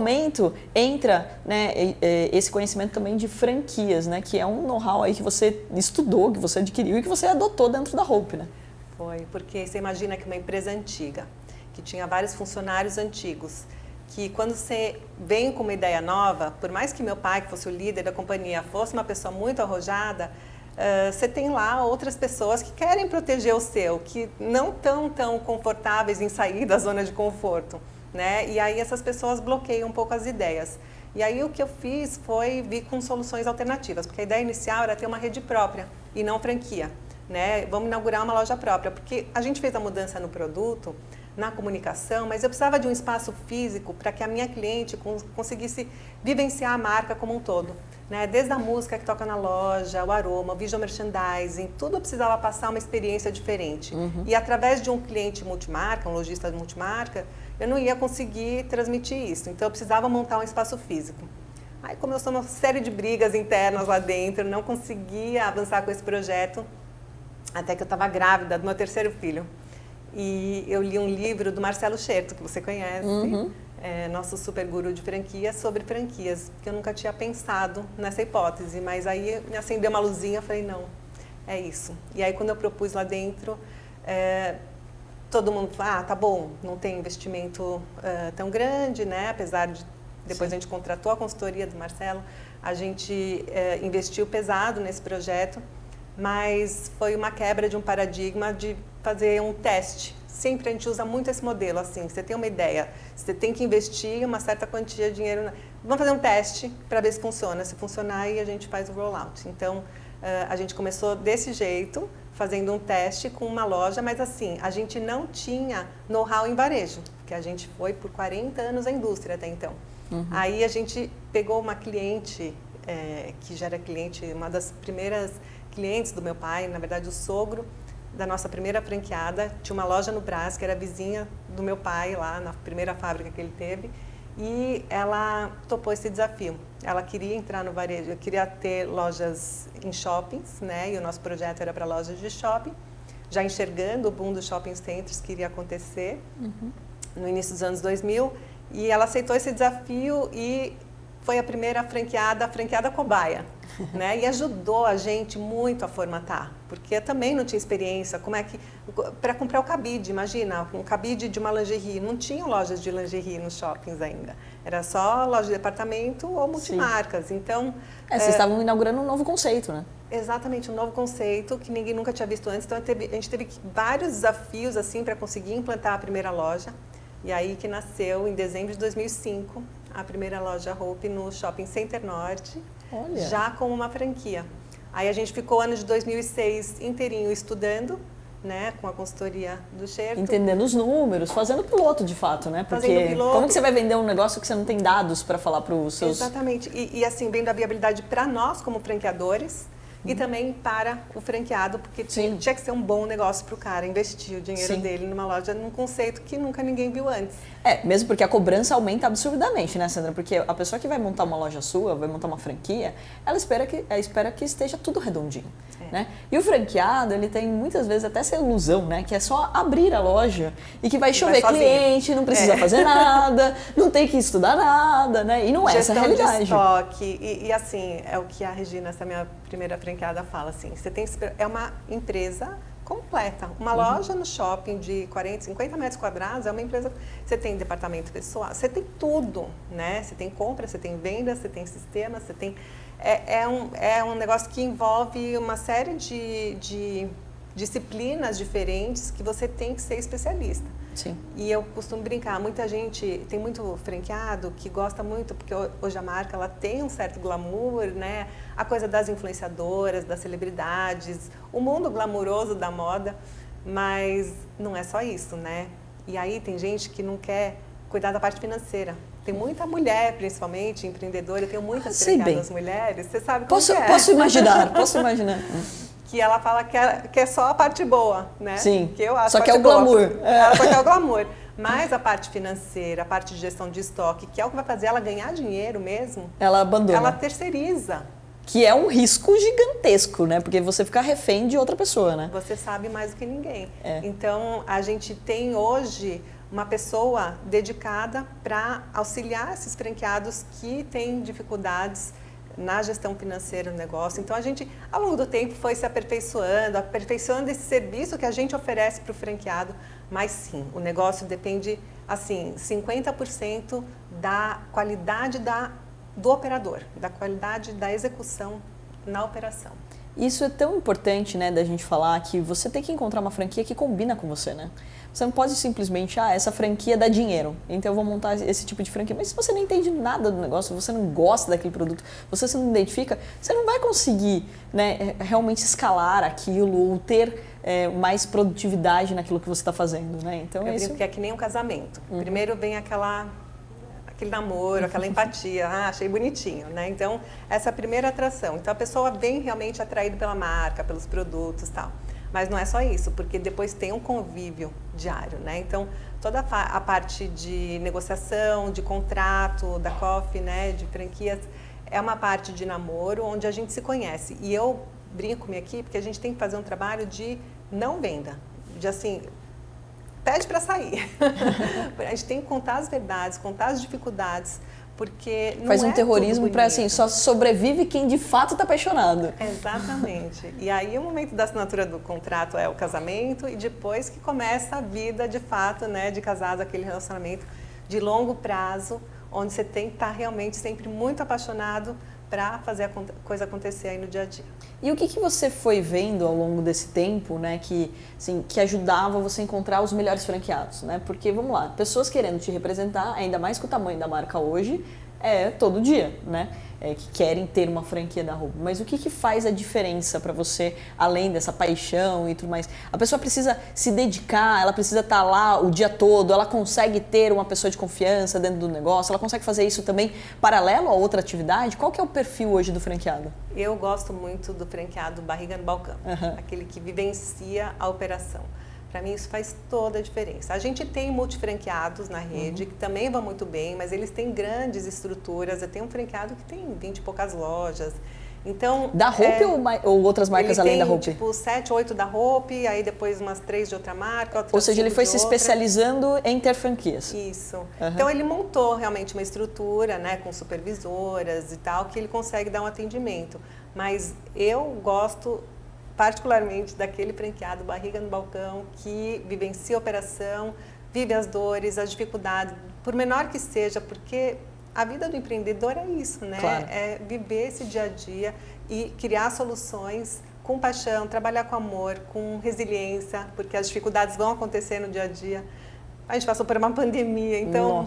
momento entra, né, esse conhecimento também de franquias, né, que é um know-how aí que você estudou, que você adquiriu e que você adotou dentro da Hope, né? Foi, porque você imagina que uma empresa antiga, que tinha vários funcionários antigos, que quando você vem com uma ideia nova, por mais que meu pai, que fosse o líder da companhia, fosse uma pessoa muito arrojada, você tem lá outras pessoas que querem proteger o seu, que não estão tão confortáveis em sair da zona de conforto, né? E aí essas pessoas bloqueiam um pouco as ideias. E aí o que eu fiz foi vir com soluções alternativas, porque a ideia inicial era ter uma rede própria e não franquia, né? Vamos inaugurar uma loja própria, porque a gente fez a mudança no produto, na comunicação, mas eu precisava de um espaço físico para que a minha cliente conseguisse vivenciar a marca como um todo, né? Desde a música que toca na loja, o aroma, o visual merchandising, tudo eu precisava passar uma experiência diferente. E através de um cliente multimarca, um lojista multimarca, eu não ia conseguir transmitir isso, então eu precisava montar um espaço físico. Aí começou uma série de brigas internas lá dentro, não conseguia avançar com esse projeto, até que eu estava grávida do meu terceiro filho. E eu li um livro do Marcelo Scherto, que você conhece, nosso super guru de franquias, sobre franquias, que eu nunca tinha pensado nessa hipótese, mas aí me acendeu uma luzinha, falei, não, é isso. E aí quando eu propus lá dentro, todo mundo falou, tá bom, não tem investimento tão grande, né? Apesar de, depois a gente contratou a consultoria do Marcelo, a gente investiu pesado nesse projeto, mas foi uma quebra de um paradigma de fazer um teste. Sempre a gente usa muito esse modelo, assim, você tem uma ideia, você tem que investir uma certa quantia de dinheiro, vamos fazer um teste para ver se funciona, se funcionar aí a gente faz o rollout. Então, a gente começou desse jeito, fazendo um teste com uma loja, mas assim, a gente não tinha know-how em varejo, porque a gente foi por 40 anos na indústria até então. Aí a gente pegou uma cliente, que já era cliente, uma das primeiras clientes do meu pai, na verdade o sogro da nossa primeira franqueada, tinha uma loja no Brás, que era vizinha do meu pai lá na primeira fábrica que ele teve, e ela topou esse desafio. Ela queria entrar no varejo, queria ter lojas em shoppings, né? E o nosso projeto era para lojas de shopping, já enxergando o boom dos shopping centers que iria acontecer no início dos anos 2000, e ela aceitou esse desafio e foi a primeira franqueada, a franqueada cobaia, né? E ajudou a gente muito a formatar, porque eu também não tinha experiência, como é que, para comprar o cabide, imagina, um cabide de uma lingerie, não tinham lojas de lingerie nos shoppings ainda, era só loja de departamento ou multimarcas, então... vocês estavam inaugurando um novo conceito, né? Exatamente, um novo conceito que ninguém nunca tinha visto antes, então a gente teve vários desafios assim para conseguir implantar a primeira loja, e aí que nasceu em dezembro de 2005, a primeira loja Hope no Shopping Center Norte, já como uma franquia. Aí a gente ficou ano de 2006 inteirinho estudando, né, com a consultoria do Scherto. Entendendo os números, fazendo piloto de fato, né? Porque fazendo piloto. Como que você vai vender um negócio que você não tem dados para falar para os seus... Exatamente, e assim, vendo a viabilidade para nós como franqueadores, e também para o franqueado, porque tinha que ser um bom negócio para o cara investir o dinheiro dele numa loja, num conceito que nunca ninguém viu antes. Mesmo porque a cobrança aumenta absurdamente, né, Sandra? Porque a pessoa que vai montar uma loja sua, vai montar uma franquia, ela espera que esteja tudo redondinho, né? E o franqueado, ele tem muitas vezes até essa ilusão, né? Que é só abrir a loja e que vai chover cliente, não precisa fazer nada, não tem que estudar nada, né? E não é essa a realidade. De estoque, e assim, é o que a Regina, essa minha primeira franqueada, fala assim, você tem é uma empresa completa. Uma loja no shopping de 40, 50 metros quadrados é uma empresa, você tem departamento pessoal, você tem tudo, né? Você tem compra, você tem venda, você tem sistema, você tem... É um negócio que envolve uma série de disciplinas diferentes que você tem que ser especialista. Sim. E eu costumo brincar, muita gente, tem muito franqueado que gosta muito, porque hoje a marca ela tem um certo glamour, né? A coisa das influenciadoras, das celebridades, o mundo glamouroso da moda, mas não é só isso, né? E aí tem gente que não quer cuidar da parte financeira. Tem muita mulher, principalmente, empreendedora, eu tenho muitas franqueadas mulheres, você sabe como é. Posso imaginar. Que ela fala que é só a parte boa, né? Sim, que eu acho só que é o glamour. Ela só quer o glamour. Mas a parte financeira, a parte de gestão de estoque, que é o que vai fazer ela ganhar dinheiro mesmo, ela abandona. Ela terceiriza. Que é um risco gigantesco, né? Porque você fica refém de outra pessoa, né? Você sabe mais do que ninguém. Então, a gente tem hoje uma pessoa dedicada para auxiliar esses franqueados que têm dificuldades na gestão financeira do negócio. Então, a gente, ao longo do tempo, foi se aperfeiçoando esse serviço que a gente oferece para o franqueado. Mas, sim, o negócio depende, assim, 50% da qualidade do operador, da qualidade da execução na operação. Isso é tão importante, né, da gente falar que você tem que encontrar uma franquia que combina com você, né? Você não pode simplesmente, essa franquia dá dinheiro, então eu vou montar esse tipo de franquia. Mas se você não entende nada do negócio, você não gosta daquele produto, você se não identifica, você não vai conseguir, né, realmente escalar aquilo ou ter mais produtividade naquilo que você está fazendo, né? Então, eu brinco que é que nem um casamento. Primeiro vem aquele namoro, aquela empatia, achei bonitinho, né? Então, essa é a primeira atração. Então, a pessoa vem realmente atraída pela marca, pelos produtos e tal. Mas não é só isso, porque depois tem um convívio diário, né? Então, toda a parte de negociação, de contrato, da COF, né, de franquias, é uma parte de namoro onde a gente se conhece. E eu brinco com minha equipe que a gente tem que fazer um trabalho de não venda, de assim, pede para sair. A gente tem que contar as verdades, contar as dificuldades, porque não faz um terrorismo para assim, só sobrevive quem de fato está apaixonado. Exatamente. E aí o momento da assinatura do contrato é o casamento e depois que começa a vida de fato, né, de casados, aquele relacionamento de longo prazo, onde você tem que estar realmente sempre muito apaixonado para fazer a coisa acontecer aí no dia a dia. E o que você foi vendo ao longo desse tempo, né, que ajudava você a encontrar os melhores franqueados, né? Porque, vamos lá, pessoas querendo te representar, ainda mais com o tamanho da marca hoje, todo dia, né? Que querem ter uma franquia da Hope. Mas o que faz a diferença para você, além dessa paixão e tudo mais? A pessoa precisa se dedicar, ela precisa estar lá o dia todo, ela consegue ter uma pessoa de confiança dentro do negócio, ela consegue fazer isso também paralelo a outra atividade? Qual que é o perfil hoje do franqueado? Eu gosto muito do franqueado barriga no balcão, aquele que vivencia a operação. Para mim isso faz toda a diferença. A gente tem multifranqueados na rede que também vão muito bem, mas eles têm grandes estruturas. Eu tenho um franqueado que tem 20 e poucas lojas. Então, da Hope ou outras marcas além da Hope? Tipo 7, 8 da Hope, aí depois umas 3 de outra marca. Ou seja, ele foi se especializando em ter franquias. Isso. Então ele montou realmente uma estrutura, né, com supervisoras e tal, que ele consegue dar um atendimento. Mas eu gosto particularmente daquele franqueado barriga no balcão que vivencia a operação, vive as dores, as dificuldades, por menor que seja, porque a vida do empreendedor é isso, né? Claro. É viver esse dia a dia e criar soluções com paixão, trabalhar com amor, com resiliência, porque as dificuldades vão acontecer no dia a dia. A gente passou por uma pandemia, então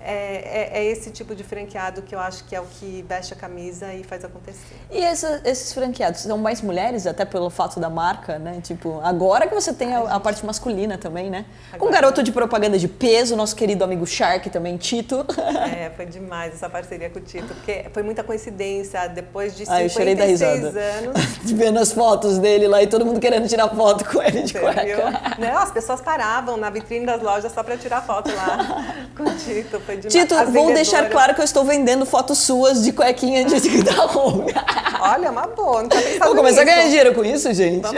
é esse tipo de franqueado que eu acho que é o que veste a camisa e faz acontecer. E esses franqueados são mais mulheres, até pelo fato da marca, né? Tipo, agora que você tem a parte masculina também, né? Com um garoto de propaganda de peso, nosso querido amigo Shark também, Tito. Foi demais essa parceria com o Tito, porque foi muita coincidência, depois de 56 anos. Vendo as fotos dele lá e todo mundo querendo tirar foto com ele de cueca. Não, as pessoas paravam na vitrine das lojas só para tirar foto lá com o Tito. Tito, vou deixar claro que eu estou vendendo fotos suas de cuequinha da Hope. Olha, uma boa, não tinha pensado Vou começar a ganhar dinheiro com isso, gente.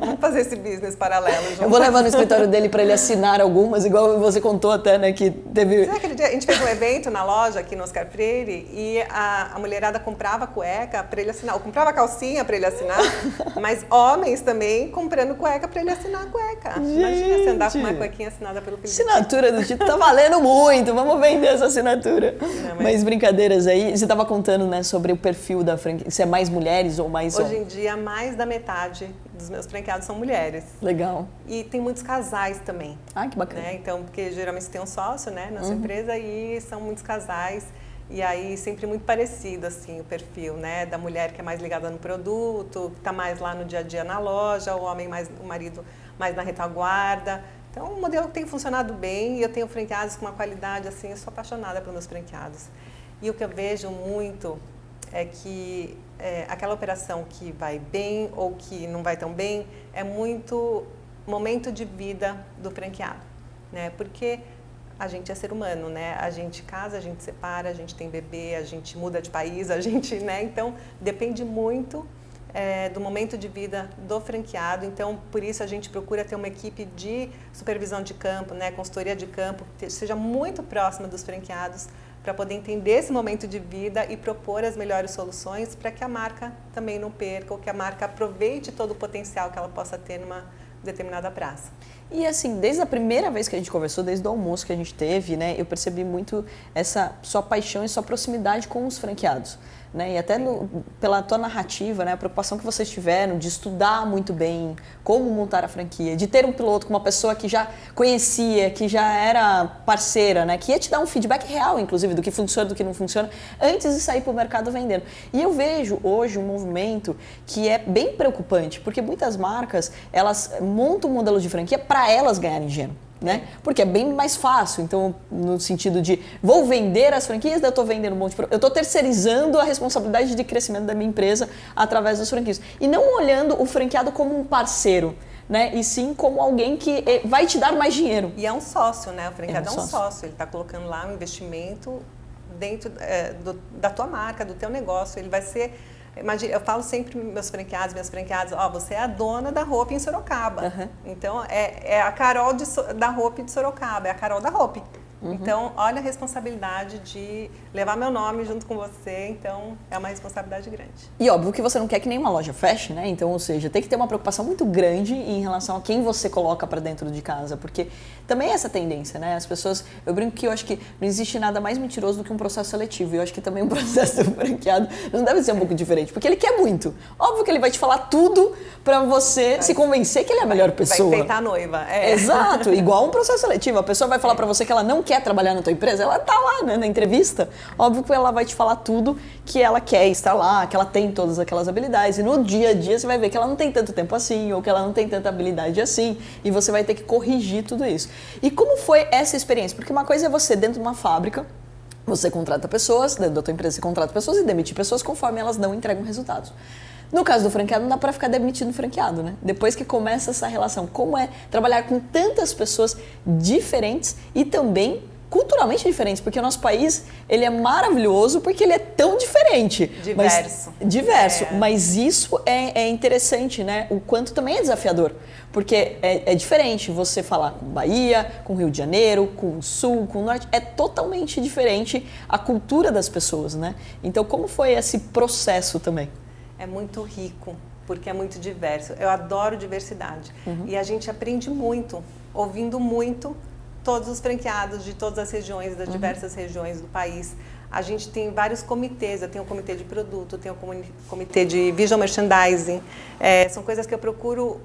Vamos fazer esse business paralelo. Eu vou levar no escritório dele para ele assinar algumas, igual você contou até, né, que teve... Sabe aquele dia, a gente fez um evento na loja aqui no Oscar Freire e a mulherada comprava cueca para ele assinar, ou comprava calcinha para ele assinar, mas homens também comprando cueca para ele assinar a cueca. Gente. Imagina você andar com uma cuequinha assinada pelo Felipe. Assinatura do Tito tá valendo muito, vamos vender essa assinatura. Não, mas brincadeiras aí, você estava contando, né, sobre o perfil da franquia, se é mais mulheres ou mais homens? Hoje em dia, mais da metade dos meus franqueados são mulheres. Legal. E tem muitos casais também. Ah, que bacana. Né? Então, porque geralmente você tem um sócio, né, na sua empresa e são muitos casais. E aí sempre muito parecido, assim, o perfil, né, da mulher que é mais ligada no produto, que está mais lá no dia a dia na loja, o homem mais, o marido mais na retaguarda. Então, um modelo que tem funcionado bem e eu tenho franqueados com uma qualidade, assim, eu sou apaixonada pelos meus franqueados. E o que eu vejo muito é que aquela operação que vai bem ou que não vai tão bem é muito momento de vida do franqueado, né? Porque a gente é ser humano, né? A gente casa, a gente separa, a gente tem bebê, a gente muda de país, a gente, né? Então, depende muito do momento de vida do franqueado. Então, por isso a gente procura ter uma equipe de supervisão de campo, né, consultoria de campo, que seja muito próxima dos franqueados, para poder entender esse momento de vida e propor as melhores soluções para que a marca também não perca, ou que a marca aproveite todo o potencial que ela possa ter numa determinada praça. E assim, desde a primeira vez que a gente conversou, desde o almoço que a gente teve, né, eu percebi muito essa sua paixão e sua proximidade com os franqueados. Né? E até pela tua narrativa, né, a preocupação que vocês tiveram de estudar muito bem como montar a franquia, de ter um piloto com uma pessoa que já conhecia, que já era parceira, né, que ia te dar um feedback real, inclusive, do que funciona, do que não funciona, antes de sair para o mercado vendendo. E eu vejo hoje um movimento que é bem preocupante, porque muitas marcas, elas montam um modelo de franquia para elas ganharem dinheiro. Né? Porque é bem mais fácil, então, no sentido de vou vender as franquias, eu estou vendendo um monte de produto, eu estou terceirizando a responsabilidade de crescimento da minha empresa através das franquias. E não olhando o franqueado como um parceiro, né? E sim como alguém que vai te dar mais dinheiro. E é um sócio, né? O franqueado é um sócio, ele está colocando lá um investimento dentro da tua marca, do teu negócio, ele vai ser... Imagina, eu falo sempre para meus franqueados, minhas franqueadas, você é a dona da Hope em Sorocaba. Uhum. Então, é a Carol da Hope de Sorocaba, é a Carol da Hope. Uhum. Então, olha a responsabilidade de levar meu nome junto com você, então é uma responsabilidade grande. E óbvio que você não quer que nenhuma loja feche, né? Então, ou seja, tem que ter uma preocupação muito grande em relação a quem você coloca para dentro de casa, porque também é essa tendência, né? As pessoas, eu brinco que eu acho que não existe nada mais mentiroso do que um processo seletivo, e eu acho que também um processo franqueado não deve ser um pouco diferente, porque ele quer muito. Óbvio que ele vai te falar tudo para você se convencer que ele é a melhor pessoa. Vai enfeitar a noiva. Exato, igual um processo seletivo, a pessoa vai falar para você que ela não quer trabalhar na tua empresa, ela tá lá, né, na entrevista, óbvio que ela vai te falar tudo que ela quer estar lá, que ela tem todas aquelas habilidades, e no dia a dia você vai ver que ela não tem tanto tempo assim, ou que ela não tem tanta habilidade assim, e você vai ter que corrigir tudo isso. E como foi essa experiência? Porque uma coisa é você dentro de uma fábrica, você contrata pessoas, dentro da tua empresa você contrata pessoas e demite pessoas conforme elas não entregam resultados. No caso do franqueado, não dá para ficar demitindo franqueado, né? Depois que começa essa relação, como é trabalhar com tantas pessoas diferentes e também culturalmente diferentes, porque o nosso país, ele é maravilhoso porque ele é tão diferente. Diverso. Mas isso é interessante, né? O quanto também é desafiador, porque é diferente você falar com Bahia, com Rio de Janeiro, com o Sul, com o Norte, é totalmente diferente a cultura das pessoas, né? Então, como foi esse processo também? É muito rico, porque é muito diverso. Eu adoro diversidade. Uhum. E a gente aprende muito, ouvindo muito todos os franqueados de todas as regiões, das diversas regiões do país. A gente tem vários comitês, eu tenho um comitê de produto, tenho um comitê de visual merchandising. São coisas que eu procuro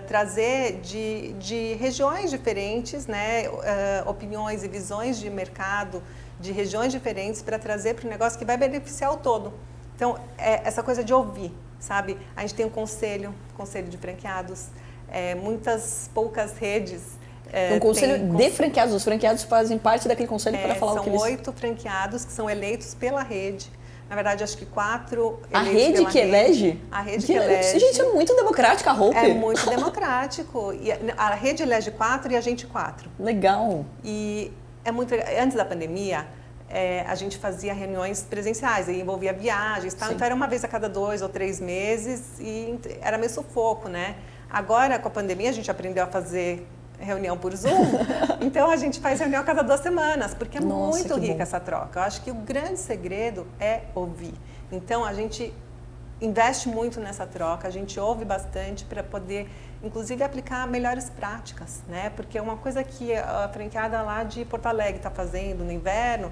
trazer de regiões diferentes, né? Opiniões e visões de mercado, de regiões diferentes, para trazer para o negócio que vai beneficiar o todo. Então, essa coisa de ouvir, sabe? A gente tem um conselho de franqueados, poucas redes. Um conselho de franqueados, os franqueados fazem parte daquele conselho para falar o que eles... São 8 franqueados que são eleitos pela rede. Na verdade, acho que 4 a rede que elege? A rede que elege. Gente, é muito democrático a Hope. É muito democrático. E a rede elege 4 e a gente 4. Legal. E antes da pandemia, a gente fazia reuniões presenciais, e envolvia viagens, tal. Então era uma vez a cada 2 ou 3 meses e era meio sufoco, né? Agora, com a pandemia, a gente aprendeu a fazer reunião por Zoom, então a gente faz reunião a cada 2 semanas, porque é muito rica essa troca. Eu acho que o grande segredo é ouvir. Então a gente investe muito nessa troca, a gente ouve bastante para poder, inclusive, aplicar melhores práticas, né? Porque uma coisa que a franqueada lá de Porto Alegre está fazendo no inverno,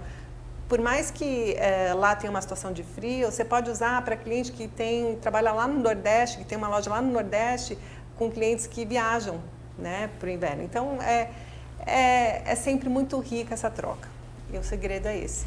por mais que lá tenha uma situação de frio, você pode usar para cliente que trabalha lá no Nordeste, que tem uma loja lá no Nordeste, com clientes que viajam, né, para o inverno. Então, é sempre muito rica essa troca. E o segredo é esse.